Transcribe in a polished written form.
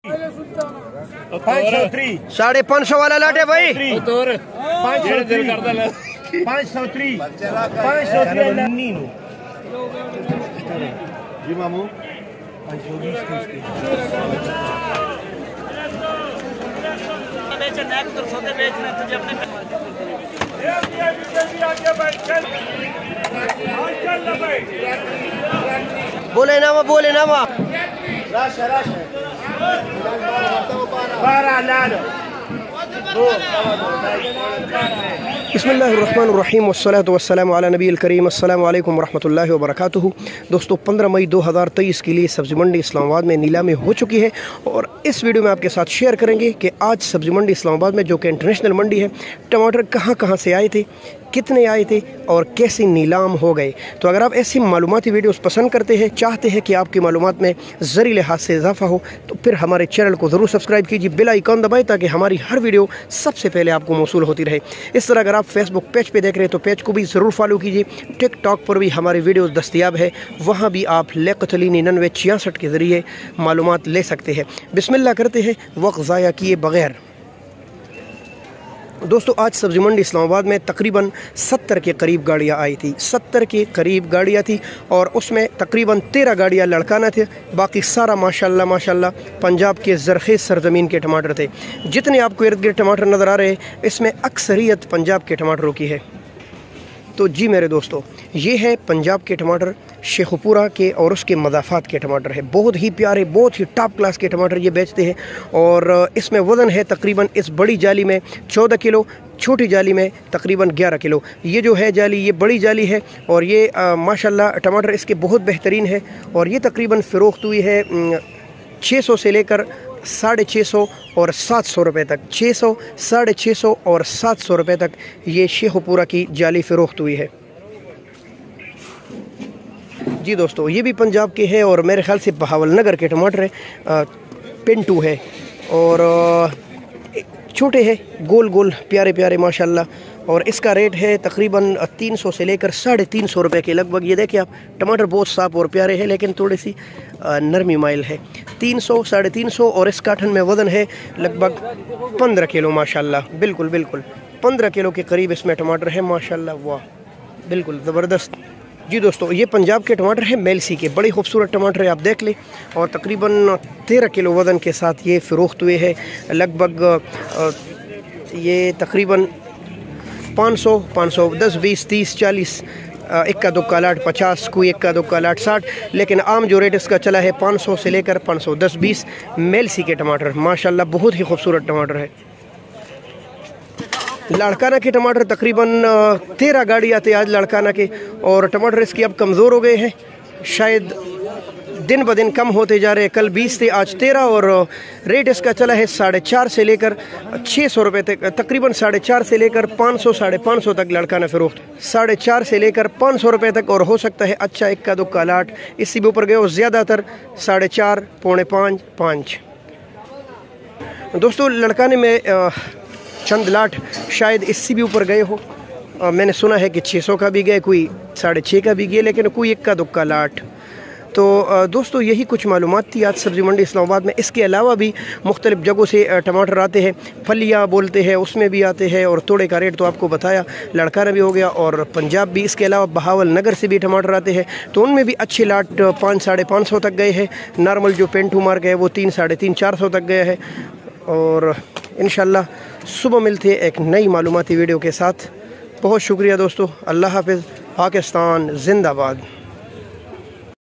550 वाला लाट है भाई। 503 जी मामू। बोले ना बिस्मिल्लाहिर्रहमानिर्रहीम वस्सलातु वस्सलामु अला नबील करीम। अस्सलामु अलैकुम वरहमतुल्लाहि वबरकातुहू। दोस्तों 15 मई 2023 के लिए सब्ज़ी मंडी इस्लामाबाद में नीलामी हो चुकी है और इस वीडियो में आपके साथ शेयर करेंगे कि आज सब्ज़ी मंडी इस्लामाबाद में, जो कि इंटरनेशनल मंडी है, टमाटर कहां कहां से आए थे, कितने आए थे और कैसे नीलाम हो गए। तो अगर आप ऐसी मालूमाती वीडियोस पसंद करते हैं, चाहते हैं कि आपकी मालूमात में ज़री लिहाज से इजाफा हो, तो फिर हमारे चैनल को ज़रूर सब्सक्राइब कीजिए, बेल आइकॉन दबाएं ताकि हमारी हर वीडियो सबसे पहले आपको मौसूल होती रहे। इस तरह अगर आप फेसबुक पेज पे देख रहे हैं तो पेज को भी ज़रूर फॉलो कीजिए। टिकटॉक पर भी हमारी वीडियो दस्तयाब है, वहाँ भी आप लियाक़तअली 9966 के ज़रिए मालूमात ले सकते हैं। बिस्मिल्लाह करते हैं वक्त ज़ाया किए बग़ैर। दोस्तों आज सब्ज़ी मंडी इस्लामाबाद में तकरीबन 70 के करीब गाड़ियाँ आई थी। 70 के करीब गाड़ियाँ थी और उसमें तकरीबन 13 गाड़ियाँ लड़काना थे, बाकी सारा माशाल्लाह पंजाब के ज़रख़ेज़ सरज़मीन के टमाटर थे। जितने आपको इर्द गिर्द टमाटर नज़र आ रहे हैं, इसमें अक्सरियत पंजाब के टमाटरों की है। तो जी मेरे दोस्तों, ये है पंजाब के टमाटर, शेखुपुरा के और उसके मज़ाफ़ात के टमाटर है। बहुत ही प्यारे, बहुत ही टॉप क्लास के टमाटर ये बेचते हैं और इसमें वज़न है तकरीबन इस बड़ी जाली में 14 किलो, छोटी जाली में तकरीबन 11 किलो। ये जो है जाली, ये बड़ी जाली है और ये माशाल्लाह टमाटर इसके बहुत बेहतरीन है और ये तकरीबन फ़रोख्त हुई है 600 से लेकर 650 और 700 रुपये तक। 600, 650 और 700 रुपये तक ये शेखुपुरा की जाली फ़रोख्त हुई है। जी दोस्तों, ये भी पंजाब के हैं और मेरे ख़्याल से बहावल नगर के टमाटर है। पिंटू है और छोटे हैं, गोल गोल प्यारे प्यारे माशाल्लाह, और इसका रेट है तकरीबन 300 से लेकर 350 रुपये के लगभग। ये देखिए आप, टमाटर बहुत साफ़ और प्यारे हैं लेकिन थोड़ी सी नरमी माइल है। 300, 350 और इस कार्टन में वज़न है लगभग 15 किलो माशाल्लाह। बिल्कुल 15 किलो के करीब इसमें टमाटर है माशाल्लाह। वाह, बिल्कुल ज़बरदस्त। जी दोस्तों, ये पंजाब के टमाटर हैं, मेलसी के, बड़े खूबसूरत टमाटर है, आप देख लें। और तकरीबन 13 किलो वज़न के साथ ये फ़रोख्त हुए हैं लगभग। ये तकरीबन 500, 510, 20, 30, 40, इक्का दुक्का लाट 50, कोई इक्का दुक्का लाट 60, लेकिन आम जो रेट इसका चला है 500 से लेकर 510, 20 मेलसी के टमाटर माशाल्लाह बहुत ही खूबसूरत टमाटर है। लड़काना के टमाटर तकरीबन 13 गाड़ियाँ थे आज लड़काना के और टमाटर इसके अब कमज़ोर हो गए हैं, शायद दिन ब दिन कम होते जा रहे हैं। कल 20 थे, आज 13 और रेट इसका चला है 450 से लेकर 600 रुपये तक। तकरीबन 450 से लेकर 500, 550 तक लड़काना फ़रोख्त। 450 से लेकर 500 रुपये तक और हो सकता है अच्छा इक्का दुक्का लाट इससे भी ऊपर गए और ज़्यादातर 4.5, पौने 5। दोस्तों लड़काने में चंद लाट शायद इससे भी ऊपर गए हो। मैंने सुना है कि 600 का भी गए, कोई 650 का भी गया, लेकिन कोई इक्का दुक्का लाट। तो दोस्तों यही कुछ मालूमात थी आज सब्ज़ी मंडी इस्लामाबाद में। इसके अलावा भी मुख्तलिफ़ जगहों से टमाटर आते हैं, फलिया बोलते हैं, उसमें भी आते हैं और तोड़े का रेट तो आपको बताया, लड़काना भी हो गया और पंजाब भी। इसके अलावा बहावल नगर से भी टमाटर आते हैं, तो उनमें भी अच्छे लाट 500, 550 तक गए हैं। नॉर्मल जो पेंटू मार्क है वो 300, 350, 400 तक गया है। और इंशाल्लाह सुबह मिलते हैं एक नई मालूमाती वीडियो के साथ। बहुत शुक्रिया दोस्तों, अल्लाह हाफ़िज़, पाकिस्तान जिंदाबाद।